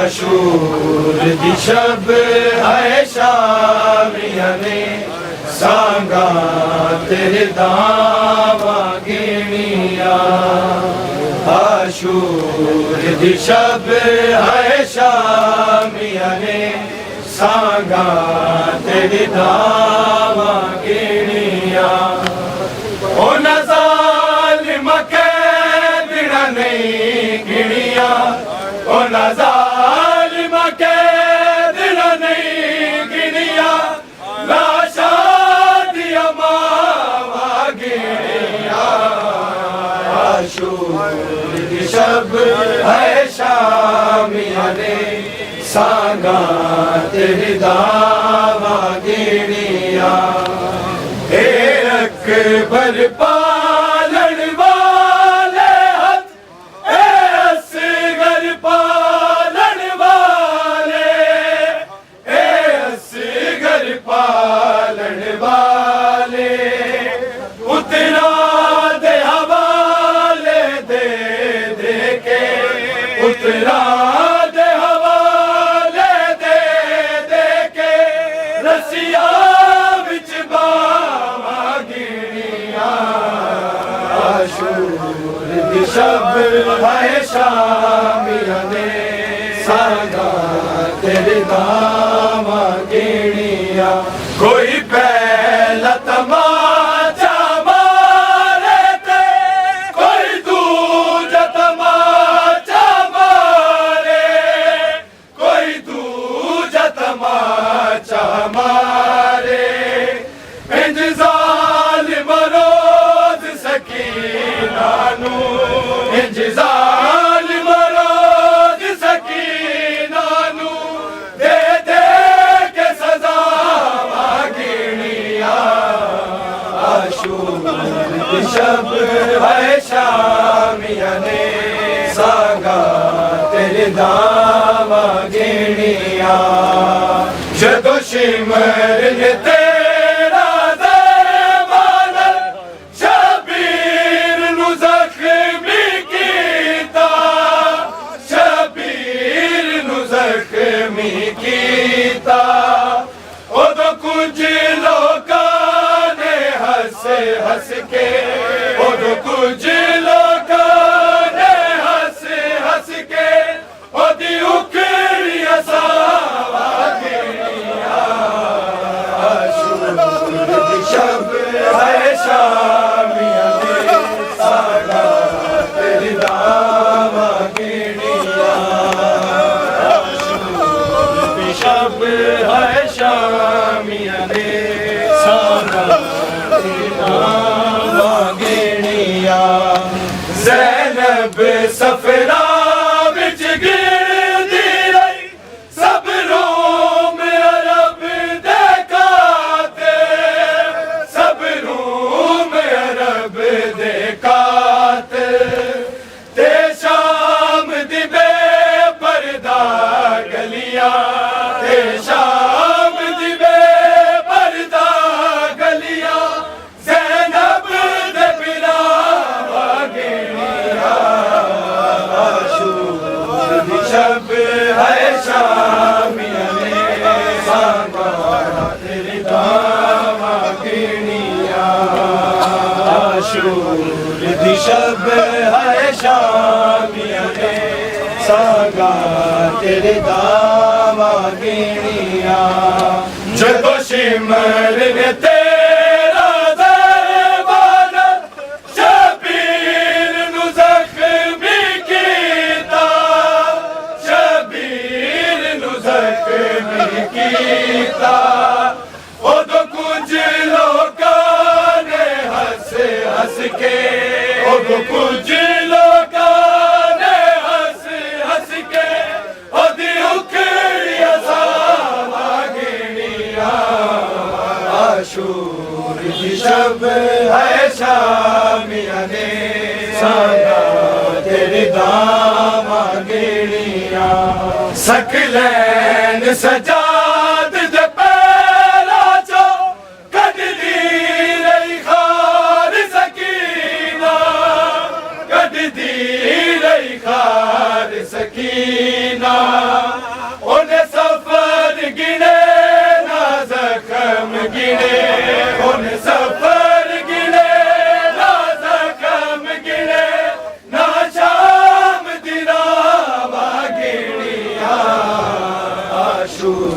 आशूर दी शब है शामियां ने सांगा तेरे दावा गिणिया। आशूर दी शब है शामियां ने सांगा तेरे दावा गिणिया। ओ नज़ालिम के दिन नहीं गिणिया, ओ नज़ालिम के दिन नहीं गिणिया। लाशा दिया मावा गिणिया। आशूर दी शब है शामियां ने सांगा तेरे दावा गिणिया। अकबर पालन वाले हथ, असगर पालन वाले, असगर पालन वाले। उतना दे हवाले दे दे के, उतना दे हवाले दे दे के। रसिया बिच आशूर दी शब है शामियां ने सांगा तेरे दावा गिणिया। कोई पहला तमाचा मारे थे, कोई दूजा तमाचा मारे, कोई दूजा तमाचा मारे। इंज ज़ालिम रोज़ सकीना नू दे दे के सज़ा गिणिया। आशूर दी शब है शामियां ने सांगा तेरे दावा गिणिया। जदों शिमर ने तेरा दरबार शबीर नू ज़ख्मी कीता, शबीर नू ज़ख्मी कीता। उदों कुछ लोकां ने हस हस के, उदों कुछ लोकां ने हस हस के ओदी उखड़ियां सावा गिणिया। आशूर दी शब है शामियां ने सांगा तेरे दावा गिणिया। आशूर दी शब है शामियां ने सांगा तेरे दावा गिणिया। ज़ैनब सफरा विच गिरदी रही, सब रोम अरब दे काते, सब रोम अरब दे काते। ते शाम दी बेपर्दा गलियां, ते शाम दी बेपर्दा गलियां। ज़ैनब दे बिलावा गिणिया। आशूर दी शब है शामियां ने सांगा तेरे दावा गिणिया। आशूर दी शब है शामियां ने सांगा तेरे दावा गिणिया। जदों शिमर ने तेरा दरबार शबीर नू ज़ख्मी कीता, शबीर नू ज़ख्मी कीता। उदों कुछ लोकां ने हस हस के, उदों कुछ लोकां ने हस हस के ओदी उखड़ियां सावा गिणिया। आशूर दी शब है शामियां ने सांगा तेरे दावा गिणिया। सकलैन सजाद दे पैरा चो कढदी रही खार सकीना, कढदी रही खार सकीना। शूर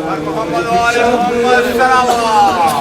की शब है